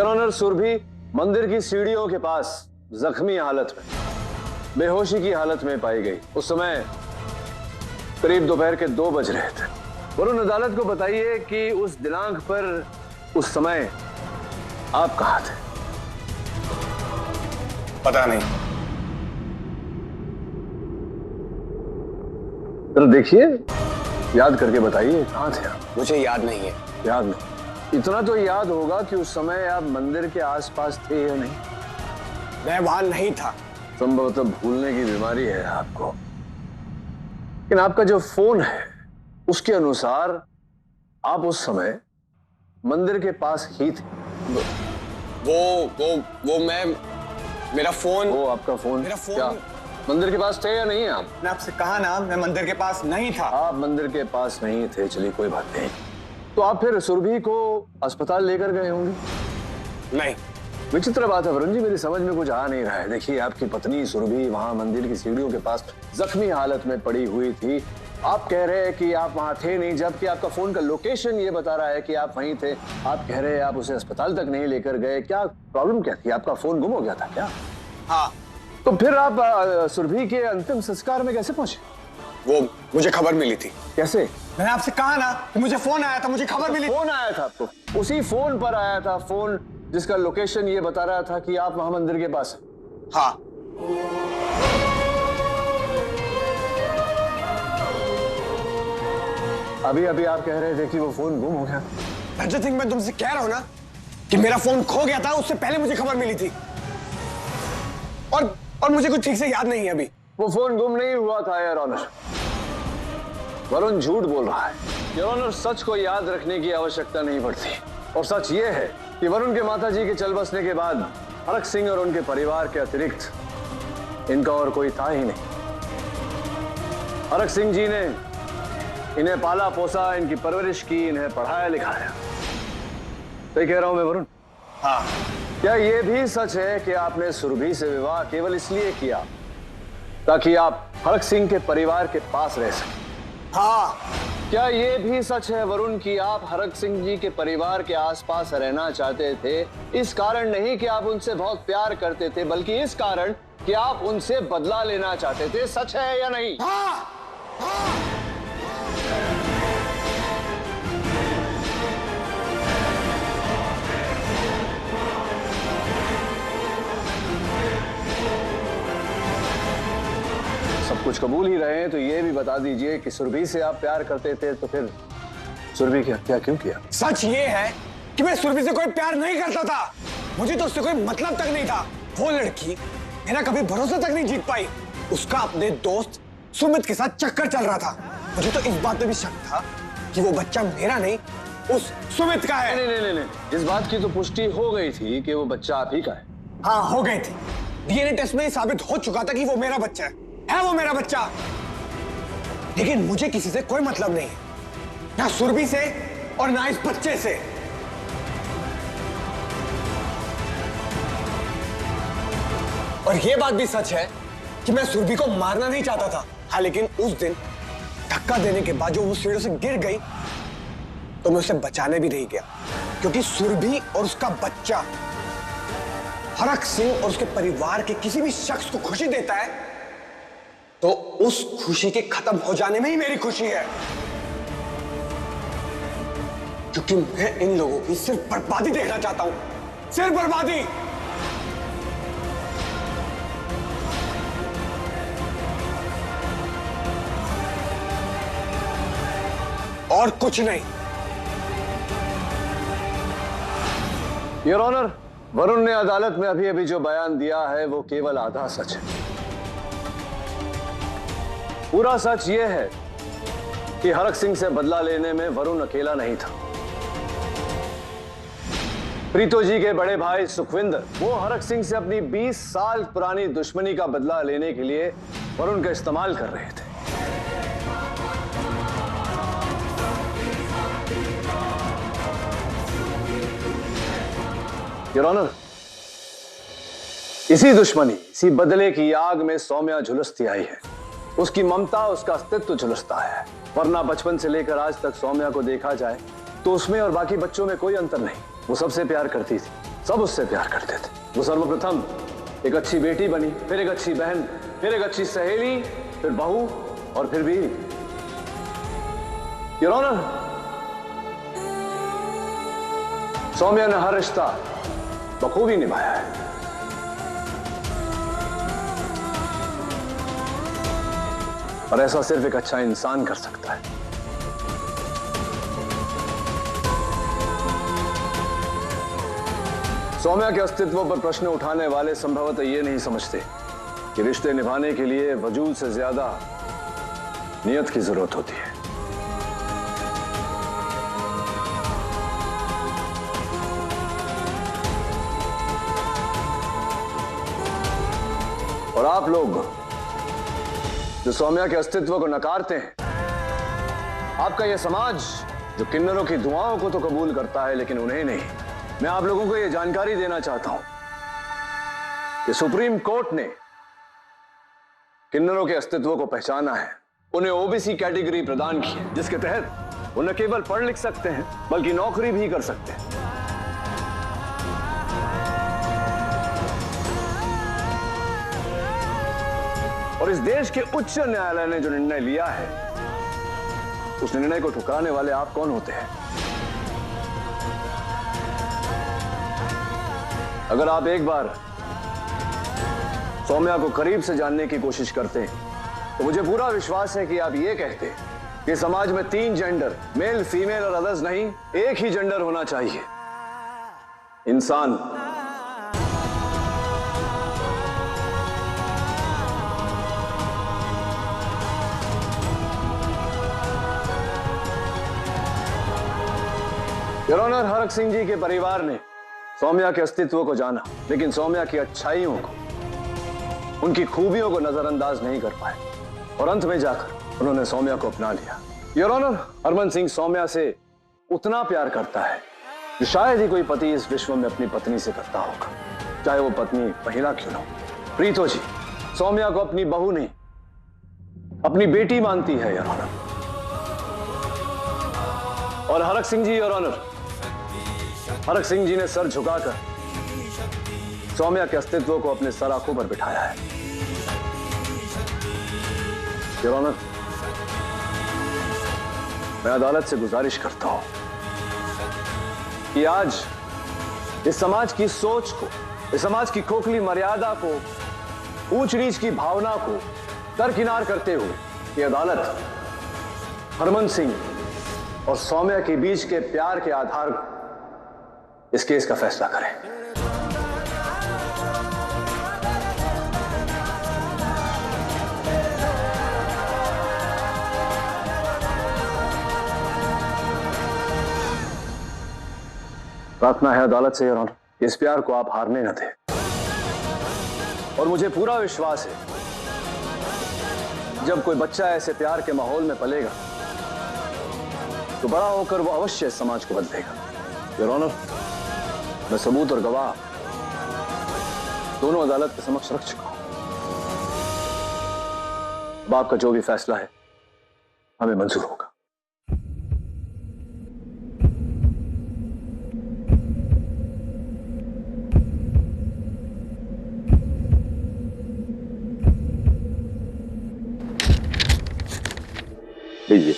Your honour, Surabhi मंदिर की सीढ़ियों के पास जख्मी हालत में, बेहोशी की हालत में पाई गई। उस समय करीब दोपहर के 2 बज रहे थे। वरुण, अदालत को बताइए कि उस दिनांक पर, उस समय आप कहां थे? पता नहीं। तो देखिए, याद करके बताइए कहां थे आप? मुझे याद नहीं है। याद नहीं? इतना तो याद होगा कि उस समय आप मंदिर के आसपास थे या नहीं? मैं वहां नहीं था। संभवतः भूलने की बीमारी है आपको, लेकिन आपका जो फोन है उसके अनुसार आप उस समय मंदिर के पास ही थे। वो मैं, मेरा फोन। वो आपका फोन? मेरा फोन। क्या मंदिर के पास थे या नहीं आप? मैंने आपसे कहा ना, मैं मंदिर के पास नहीं था। आप मंदिर के पास नहीं थे, चलिए कोई बात नहीं। तो आप फिर सुरभि को अस्पताल लेकर गए होंगे? नहीं। विचित्र बात है वरुण जी, मेरी समझ में कुछ आ नहीं रहा है। देखिए, आपकी पत्नी सुरभि वहां मंदिर की सीढ़ियों के पास जख्मी हालत में पड़ी हुई थी। आप कह रहे हैं कि आप वहां थे नहीं, जबकि आपका फोन का लोकेशन ये बता रहा है कि आप वहीं थे। आप कह रहे हैं आप उसे अस्पताल तक नहीं लेकर गए। क्या प्रॉब्लम क्या थी? आपका फोन गुम हो गया था क्या? हाँ। तो फिर आप सुरभि के अंतिम संस्कार में कैसे पहुंचे? वो मुझे खबर मिली थी। कैसे? मैंने आपसे कहा ना कि मुझे फोन आया था, मुझे खबर मिली। फोन आया था आपको? उसी फोन पर आया था फोन जिसका लोकेशन ये बता रहा था कि आप वहां मंदिर के पास हैं? हाँ। अभी अभी आप कह रहे थे कि वो फोन गुम हो गया। रजत सिंह, मैं तुमसे कह रहा हूं ना कि मेरा फोन खो गया था, उससे पहले मुझे खबर मिली थी। और मुझे कुछ ठीक से याद नहीं है अभी। वो फोन गुम नहीं हुआ था योर ऑनर। वरुण झूठ बोल रहा है। योर ऑनर, सच को याद रखने की आवश्यकता नहीं पड़ती, और सच ये है कि वरुण के माताजी के चल बसने के बाद हरक सिंह और उनके परिवार के अतिरिक्त इनका और कोई था ही नहीं। हरक सिंह जी ने इन्हें पाला पोसा, इनकी परवरिश की, इन्हें पढ़ाया लिखाया। सही कह रहा हूं मैं वरुण? हाँ। क्या यह भी सच है कि आपने सुरभि से विवाह केवल इसलिए किया ताकि आप हरक सिंह के परिवार के पास रह सकें? हाँ। क्या यह भी सच है वरुण कि आप हरक सिंह जी के परिवार के आसपास रहना चाहते थे, इस कारण नहीं कि आप उनसे बहुत प्यार करते थे, बल्कि इस कारण कि आप उनसे बदला लेना चाहते थे? सच है या नहीं? हाँ। हाँ। सब कुछ कबूल ही रहे हैं तो ये भी बता दीजिए कि सुरभि से आप प्यार करते थे, तो फिर सुरभि की हत्या क्यों किया? सच ये है कि मैं सुरभि से कोई प्यार नहीं करता था। मुझे तो उससे कोई मतलब तक नहीं था। वो लड़की मेरा कभी भरोसा तक नहीं जीत पाई। उसका अपने दोस्त सुमित के साथ चक्कर चल रहा था। मुझे तो इस बात में भी शक था कि वो बच्चा मेरा नहीं, उस सुमित का है। नहीं, इस बात की तो पुष्टि हो गई थी कि वो बच्चा आप ही का है। हाँ, हो गई थी। डीएनए टेस्ट में साबित हो चुका था कि वो मेरा बच्चा है वो मेरा बच्चा। लेकिन मुझे किसी से कोई मतलब नहीं है, ना सुरभि से और ना इस बच्चे से। और यह बात भी सच है कि मैं सुरभि को मारना नहीं चाहता था। हाँ, लेकिन उस दिन धक्का देने के बाद जो वो सीढ़ियों से गिर गई तो मैं उसे बचाने भी नहीं गया, क्योंकि सुरभि और उसका बच्चा हरक सिंह और उसके परिवार के किसी भी शख्स को खुशी देता है तो उस खुशी के खत्म हो जाने में ही मेरी खुशी है। क्योंकि मैं इन लोगों की सिर्फ बर्बादी देखना चाहता हूं, सिर्फ बर्बादी। और कुछ नहीं। योर ऑनर, वरुण ने अदालत में अभी अभी जो बयान दिया है वो केवल आधा सच है। पूरा सच ये है कि हरक सिंह से बदला लेने में वरुण अकेला नहीं था। प्रीतो जी के बड़े भाई सुखविंदर, वो हरक सिंह से अपनी 20 साल पुरानी दुश्मनी का बदला लेने के लिए वरुण का इस्तेमाल कर रहे थे। योर ऑनर, इसी दुश्मनी, इसी बदले की आग में सौम्या झुलसती आई है। उसकी ममता, उसका अस्तित्व झुलसता है। वरना बचपन से लेकर आज तक सौम्या को देखा जाए तो उसमें और बाकी बच्चों में कोई अंतर नहीं। वो सबसे प्यार करती थी, सब उससे प्यार करते थे। वो सर्वप्रथम एक अच्छी बेटी बनी, फिर एक अच्छी बहन, फिर एक अच्छी सहेली, फिर बहू और फिर बीवी। योर ऑनर, सौम्या ने हर रिश्ता बखूबी निभाया है। और ऐसा सिर्फ एक अच्छा इंसान कर सकता है। सौम्या के अस्तित्व पर प्रश्न उठाने वाले संभवतः ये नहीं समझते कि रिश्ते निभाने के लिए वजूद से ज्यादा नियत की जरूरत होती है। और आप लोग जो सौम्या के अस्तित्व को नकारते हैं, आपका यह समाज जो किन्नरों की दुआओं को तो कबूल करता है लेकिन उन्हें नहीं। मैं आप लोगों को यह जानकारी देना चाहता हूं कि सुप्रीम कोर्ट ने किन्नरों के अस्तित्व को पहचाना है, उन्हें ओबीसी कैटेगरी प्रदान की है, जिसके तहत वो न केवल पढ़ लिख सकते हैं बल्कि नौकरी भी कर सकते हैं। और इस देश के उच्च न्यायालय ने जो निर्णय लिया है, उस निर्णय को ठुकराने वाले आप कौन होते हैं? अगर आप एक बार सौम्या को करीब से जानने की कोशिश करते हैं तो मुझे पूरा विश्वास है कि आप ये कहते हैं कि समाज में 3 जेंडर, मेल, फीमेल और अदर्स नहीं, एक ही जेंडर होना चाहिए, इंसान। योर ऑनर, हरक सिंह जी के परिवार ने सौम्या के अस्तित्व को जाना, लेकिन सौम्या की अच्छाइयों को, उनकी खूबियों को नजरअंदाज नहीं कर पाए और अंत में जाकर उन्होंने सौम्या को अपना लिया। योर ऑनर, हरमन सिंह सौम्या से उतना प्यार करता है जो शायद ही कोई पति इस विश्व में अपनी पत्नी से करता होगा, चाहे वो पत्नी महिला क्यों ना हो। प्रीतो जी सौम्या को अपनी बहू नहीं, अपनी बेटी मानती है योर ऑनर। और हरक सिंह जी, योर ऑनर, हरक सिंह जी ने सर झुकाकर सौम्या के अस्तित्व को अपने सर आंखों पर बिठाया है। योर ऑनर, मैं अदालत से गुजारिश करता हूं कि आज इस समाज की सोच को, इस समाज की खोखली मर्यादा को, ऊंच नीच की भावना को दरकिनार करते हुए ये अदालत हरमन सिंह और सौम्या के बीच के प्यार के आधार पर इस केस का फैसला करें। प्रार्थना है अदालत से योर ऑनर, इस प्यार को आप हारने न दें। और मुझे पूरा विश्वास है जब कोई बच्चा ऐसे प्यार के माहौल में पलेगा तो बड़ा होकर वो अवश्य इस समाज को बदलेगा। योर ऑनर, मैं सबूत और गवाह दोनों अदालत के समक्ष रख चुका हूं। अब आपका जो भी फैसला है हमें मंजूर होगा। लीजिए।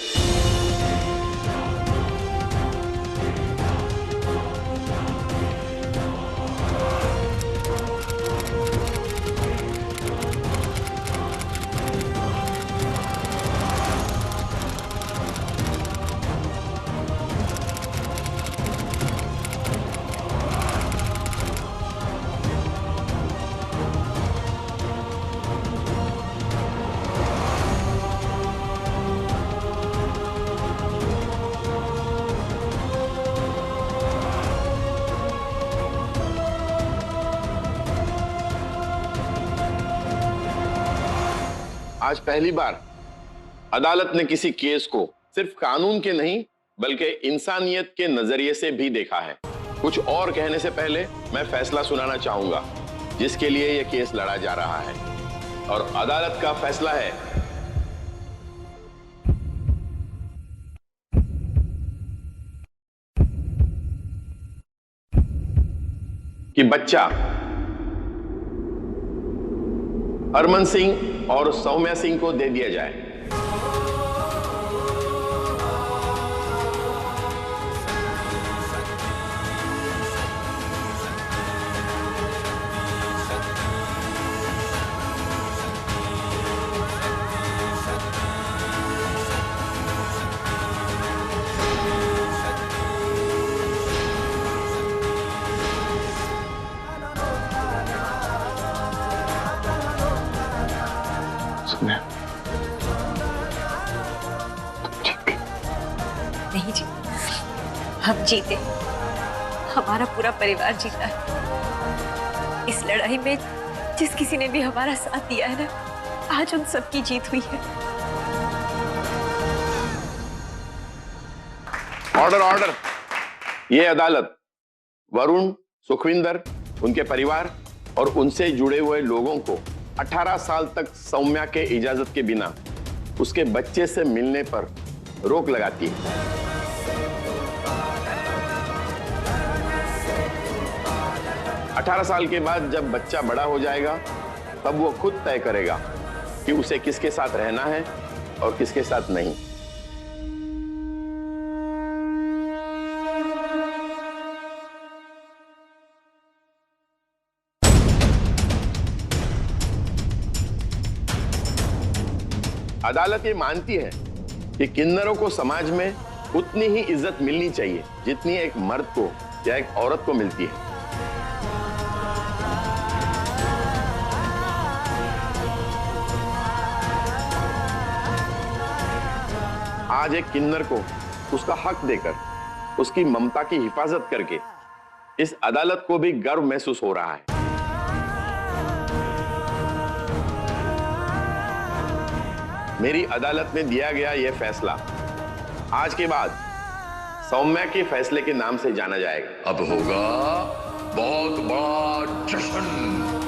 आज पहली बार अदालत ने किसी केस को सिर्फ कानून के नहीं बल्कि इंसानियत के नजरिए से भी देखा है। कुछ और कहने से पहले मैं फैसला सुनाना चाहूंगा जिसके लिए यह केस लड़ा जा रहा है, और अदालत का फैसला है कि बच्चा हरमन सिंह और सौम्या सिंह को दे दिया जाए। नहीं जी, हम जीते, हमारा पूरा परिवार जीता है। इस लड़ाई में जिस किसी ने भी हमारा साथ दिया है ना, आज उन सबकी जीत हुई है। Order order. ये अदालत वरुण, सुखविंदर, उनके परिवार और उनसे जुड़े हुए लोगों को 18 साल तक सौम्या के इजाजत के बिना उसके बच्चे से मिलने पर रोक लगाती है। अठारह साल के बाद जब बच्चा बड़ा हो जाएगा, तब वो खुद तय करेगा कि उसे किसके साथ रहना है और किसके साथ नहीं। अदालत ये मानती है कि किन्नरों को समाज में उतनी ही इज्जत मिलनी चाहिए जितनी एक मर्द को या एक औरत को मिलती है। आज एक किन्नर को उसका हक देकर, उसकी ममता की हिफाजत करके इस अदालत को भी गर्व महसूस हो रहा है। मेरी अदालत में दिया गया यह फैसला आज के बाद सौम्या के फैसले के नाम से जाना जाएगा। अब होगा बहुत बड़ा जश्न।